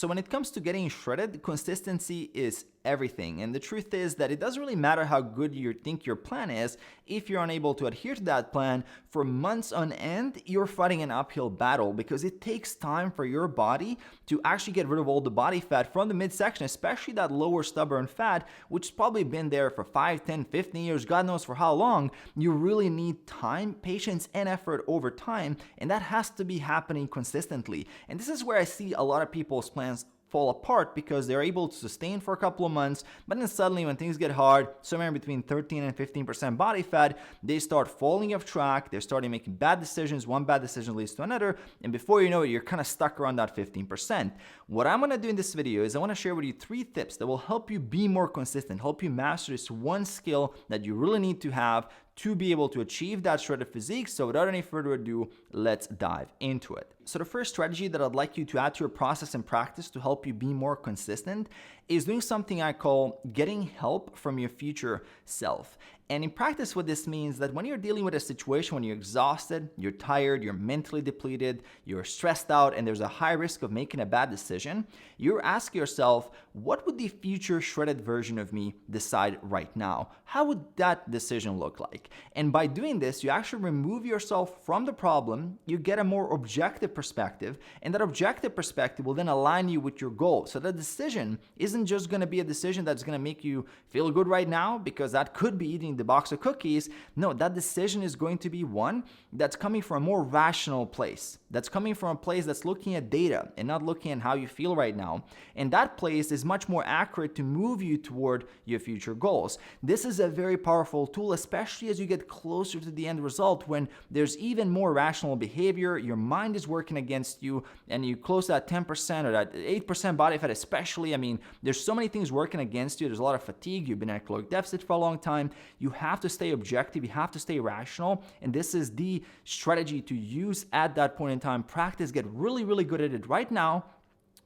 So when it comes to getting shredded, consistency is everything. And the truth is that it doesn't really matter how good you think your plan is. If you're unable to adhere to that plan for months on end, you're fighting an uphill battle because it takes time for your body to actually get rid of all the body fat from the midsection, especially that lower stubborn fat, which has probably been there for 5, 10, 15 years, God knows for how long. You really need time, patience, and effort over time, and that has to be happening consistently. And this is where I see a lot of people's plans fall apart because they're able to sustain for a couple of months, but then suddenly when things get hard, somewhere between 13 and 15% body fat, they start falling off track, they're starting making bad decisions, one bad decision leads to another, and before you know it, you're kind of stuck around that 15%. What I'm going to do in this video is I want to share with you 3 tips that will help you be more consistent, help you master this one skill that you really need to have to be able to achieve that shredded physique. So without any further ado, let's dive into it. So the first strategy that I'd like you to add to your process and practice to help you be more consistent is doing something I call getting help from your future self. And in practice, what this means that when you're dealing with a situation, when you're exhausted, you're tired, you're mentally depleted, you're stressed out, and there's a high risk of making a bad decision, you're asking yourself, what would the future shredded version of me decide right now? How would that decision look like? And by doing this, you actually remove yourself from the problem, you get a more objective perspective, and that objective perspective will then align you with your goal. So the decision isn't just going to be a decision that's going to make you feel good right now, because that could be eating the box of cookies. No, that decision is going to be one that's coming from a more rational place. That's coming from a place that's looking at data and not looking at how you feel right now. And that place is much more accurate to move you toward your future goals. This is a very powerful tool, especially as you get closer to the end result when there's even more rational behavior, your mind is working against you, and you close that 10% or that 8% body fat especially. I mean, there's so many things working against you. There's a lot of fatigue. You've been at caloric deficit for a long time. You have to stay objective. You have to stay rational. And this is the strategy to use at that point in time. Practice, get really, really good at it right now,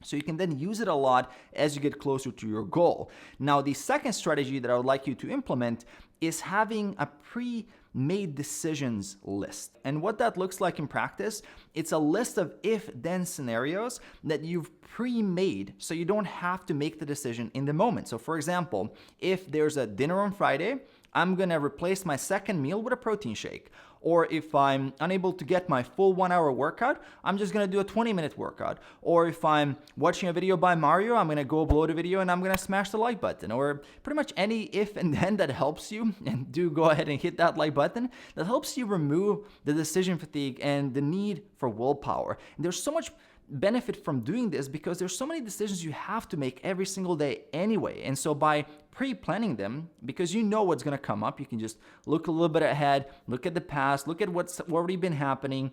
so you can then use it a lot as you get closer to your goal. Now, the second strategy that I would like you to implement is having a pre-made decisions list. And what that looks like in practice, it's a list of if-then scenarios that you've pre-made so you don't have to make the decision in the moment. So for example, if there's a dinner on Friday, I'm gonna replace my second meal with a protein shake. Or if I'm unable to get my full 1-hour workout, I'm just gonna do a 20-minute workout. Or if I'm watching a video by Mario, I'm gonna go below the video and I'm gonna smash the like button. Or pretty much any if and then that helps you, and do go ahead and hit that like button, that helps you remove the decision fatigue and the need for willpower. And there's so much benefit from doing this because there's so many decisions you have to make every single day anyway. And so by pre-planning them, because you know what's going to come up, you can just look a little bit ahead, look at the past, look at what's already been happening,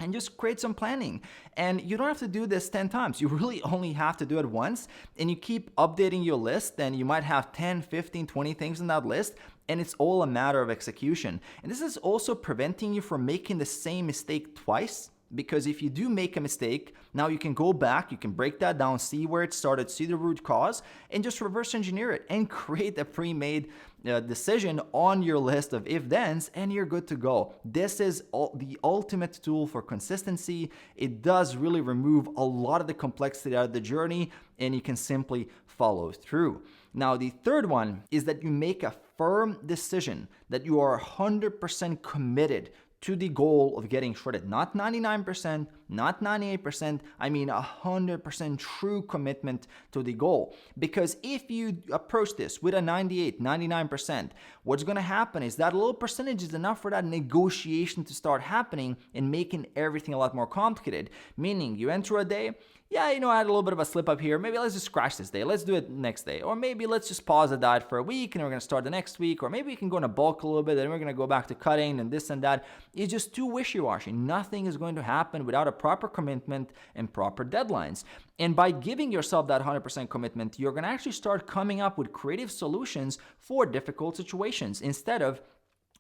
and just create some planning. And you don't have to do this 10 times. You really only have to do it once, and you keep updating your list, and you might have 10, 15, 20 things on that list, and it's all a matter of execution. And this is also preventing you from making the same mistake twice. Because if you do make a mistake, now you can go back, you can break that down, see where it started, see the root cause, and just reverse engineer it and create a pre-made decision on your list of if-thens, and you're good to go. This is the ultimate tool for consistency. It does really remove a lot of the complexity out of the journey, and you can simply follow through. Now, the third one is that you make a firm decision that you are 100% committed to the goal of getting shredded. Not 99%, not 98%, I mean 100% true commitment to the goal. Because if you approach this with a 98, 99%, what's gonna happen is that little percentage is enough for that negotiation to start happening and making everything a lot more complicated. Meaning you enter a day, yeah, you know, I had a little bit of a slip up here. Maybe let's just scratch this day. Let's do it next day. Or maybe let's just pause the diet for a week and we're going to start the next week. Or maybe we can go in a bulk a little bit and we're going to go back to cutting and this and that. It's just too wishy-washy. Nothing is going to happen without a proper commitment and proper deadlines. And by giving yourself that 100% commitment, you're going to actually start coming up with creative solutions for difficult situations instead of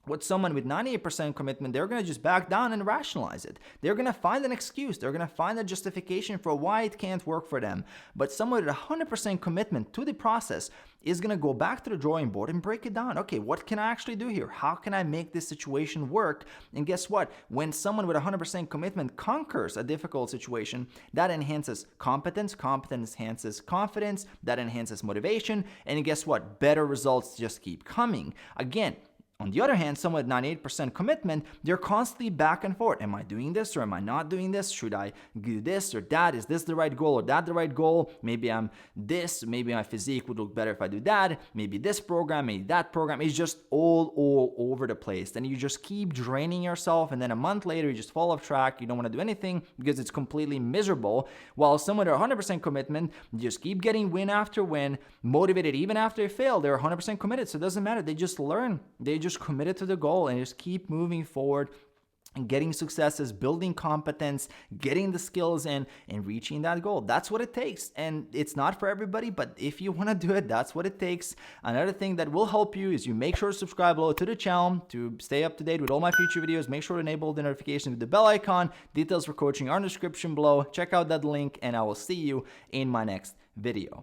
With someone with 98% commitment, they're going to just back down and rationalize it. They're going to find an excuse. They're going to find a justification for why it can't work for them. But someone with 100% commitment to the process is going to go back to the drawing board and break it down. Okay, what can I actually do here? How can I make this situation work? And guess what? When someone with 100% commitment conquers a difficult situation, that enhances competence. Competence enhances confidence. That enhances motivation. And guess what? Better results just keep coming. Again, on the other hand, someone with 98% commitment, they're constantly back and forth. Am I doing this or am I not doing this? Should I do this or that? Is this the right goal or that the right goal? Maybe I'm this. Maybe my physique would look better if I do that. Maybe this program, maybe that program. It's just all over the place. And you just keep draining yourself. And then a month later, you just fall off track. You don't want to do anything because it's completely miserable. While someone with 100% commitment, just keep getting win after win, motivated even after they fail. They're 100% committed. So it doesn't matter. They just learn. They just committed to the goal and just keep moving forward and getting successes, building competence, getting the skills in, and reaching that goal. That's what it takes. And it's not for everybody, but if you want to do it, that's what it takes. Another thing that will help you is you make sure to subscribe below to the channel to stay up to date with all my future videos. Make sure to enable the notifications with the bell icon. Details for coaching are in the description below. Check out that link, and I will see you in my next video.